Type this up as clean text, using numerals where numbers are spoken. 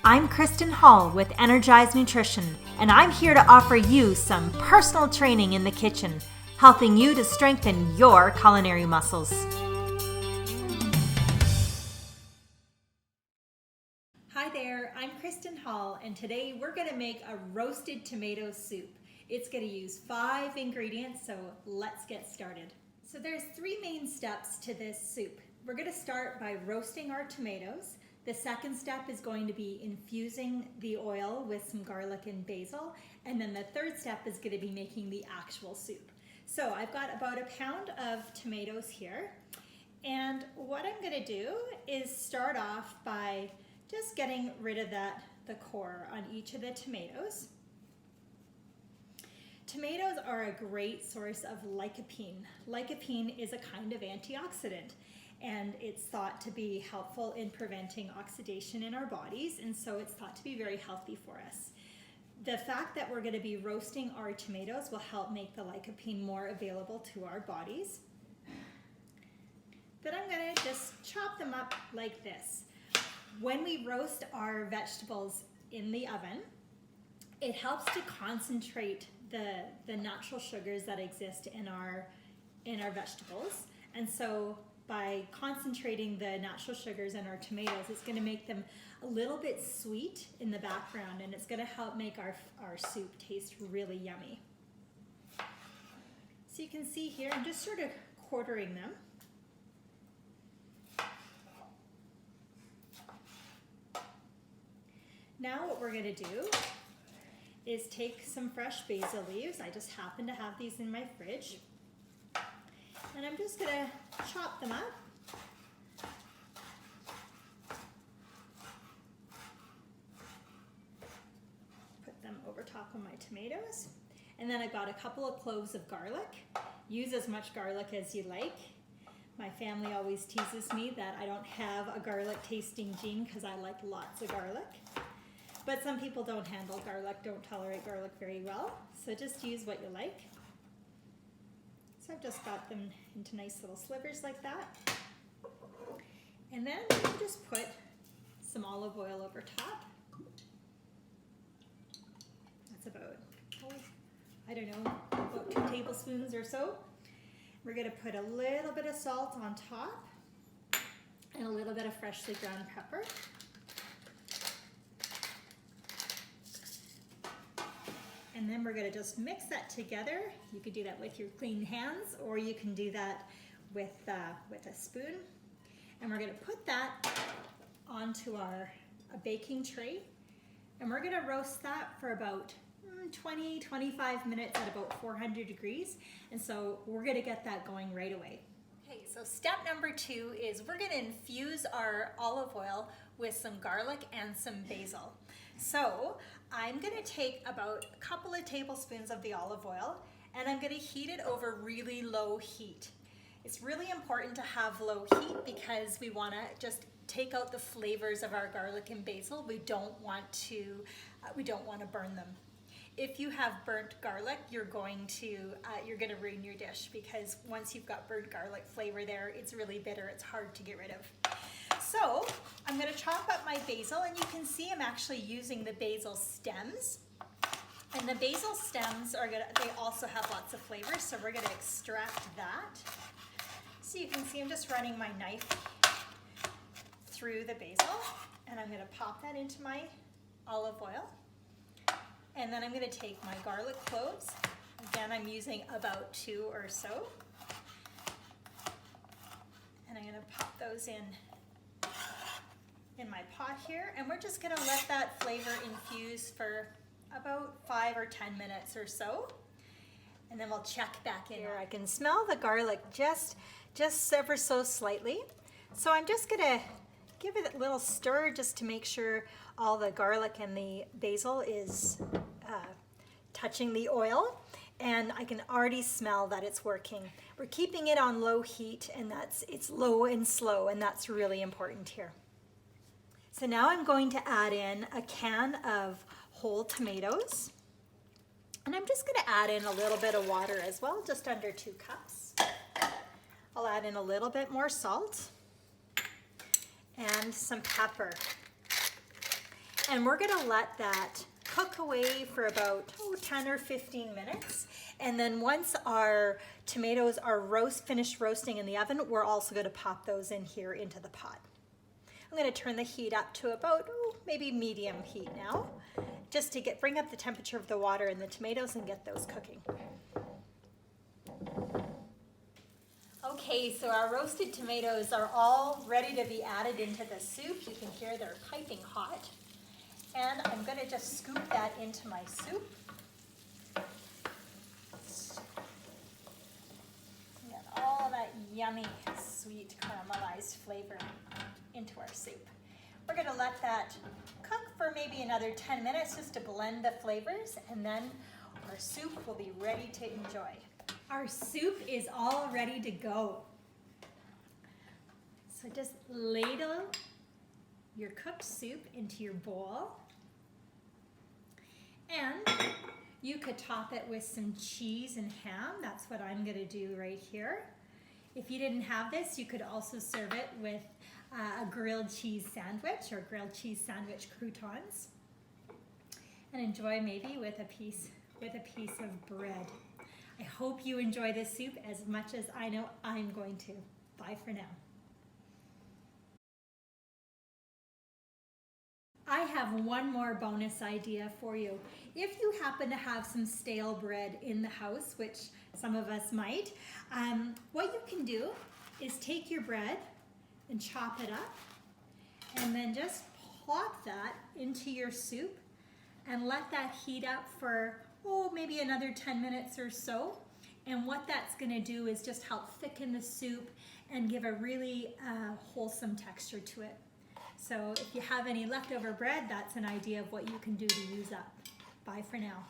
I'm Kristen Hall with Energized Nutrition, and I'm here to offer you some personal training in the kitchen, helping you to strengthen your culinary muscles. Hi there, I'm Kristen Hall, and today we're going to make a roasted tomato soup. It's going to use 5 ingredients, so let's get started. So there's 3 main steps to this soup. We're going to start by roasting our tomatoes. The second step is going to be infusing the oil with some garlic and basil. And then the third step is going to be making the actual soup. So I've got about a pound of tomatoes here. And what I'm going to do is start off by just getting rid of the core on each of the tomatoes. Tomatoes are a great source of lycopene. Lycopene is a kind of antioxidant, and it's thought to be helpful in preventing oxidation in our bodies, and so it's thought to be very healthy for us. The fact that we're going to be roasting our tomatoes will help make the lycopene more available to our bodies. Then I'm going to just chop them up like this. When we roast our vegetables in the oven, it helps to concentrate the natural sugars that exist in our vegetables, and so by concentrating the natural sugars in our tomatoes, it's going to make them a little bit sweet in the background, and it's going to help make our soup taste really yummy. So you can see here, I'm just sort of quartering them. Now what we're going to do is take some fresh basil leaves. I just happen to have these in my fridge. And I'm just going to chop them up. Put them over top of my tomatoes. And then I've got a couple of cloves of garlic. Use as much garlic as you like. My family always teases me that I don't have a garlic tasting gene because I like lots of garlic. But some people don't handle garlic, don't tolerate garlic very well. So just use what you like. So I've just got them into nice little slivers like that. And then I'll just put some olive oil over top. That's about, I don't know, about 2 tablespoons or so. We're going to put a little bit of salt on top and a little bit of freshly ground pepper. And then we're going to just mix that together. You could do that with your clean hands, or you can do that with a spoon. And we're going to put that onto a baking tray. And we're going to roast that for about 20-25 minutes at about 400 degrees. And so we're going to get that going right away. Okay, so step number 2 is we're going to infuse our olive oil with some garlic and some basil. So I'm going to take about a couple of tablespoons of the olive oil, and I'm going to heat it over really low heat. It's really important to have low heat because we want to just take out the flavors of our garlic and basil. We don't want to burn them. If you have burnt garlic, you're going to ruin your dish, because once you've got burnt garlic flavor there, it's really bitter. It's hard to get rid of. So I'm going to chop up my basil, and you can see I'm actually using the basil stems. And the basil stems they also have lots of flavor, so we're going to extract that. So you can see I'm just running my knife through the basil, and I'm going to pop that into my olive oil. And then I'm going to take my garlic cloves. Again, I'm using about 2 or so. And I'm going to pop those in my pot here. And we're just going to let that flavor infuse for about 5 or 10 minutes or so. And then we'll check back in. Here I can smell the garlic just ever so slightly. So I'm just going to give it a little stir just to make sure all the garlic and the basil is touching the oil, and I can already smell that it's working. We're keeping it on low heat, and it's low and slow, and that's really important here. So now I'm going to add in a can of whole tomatoes, and I'm just going to add in a little bit of water as well, just under 2 cups. I'll add in a little bit more salt and some pepper. And we're gonna let that cook away for about 10 or 15 minutes. And then once our tomatoes are finished roasting in the oven, we're also gonna pop those in here into the pot. I'm gonna turn the heat up to about maybe medium heat now, just to bring up the temperature of the water in the tomatoes and get those cooking. Okay, so our roasted tomatoes are all ready to be added into the soup. You can hear they're piping hot. And I'm gonna just scoop that into my soup. Get all that yummy, sweet, caramelized flavor into our soup. We're gonna let that cook for maybe another 10 minutes just to blend the flavors, and then our soup will be ready to enjoy. Our soup is all ready to go. So just ladle your cooked soup into your bowl. And you could top it with some cheese and ham. That's what I'm gonna do right here. If you didn't have this, you could also serve it with a grilled cheese sandwich or grilled cheese sandwich croutons. And enjoy maybe with a piece of bread. I hope you enjoy this soup as much as I know I'm going to. Bye for now. I have one more bonus idea for you. If you happen to have some stale bread in the house, which some of us might, what you can do is take your bread and chop it up and then just plop that into your soup and let that heat up for maybe another 10 minutes or so. And what that's gonna do is just help thicken the soup and give a really wholesome texture to it. So if you have any leftover bread, that's an idea of what you can do to use up. Bye for now.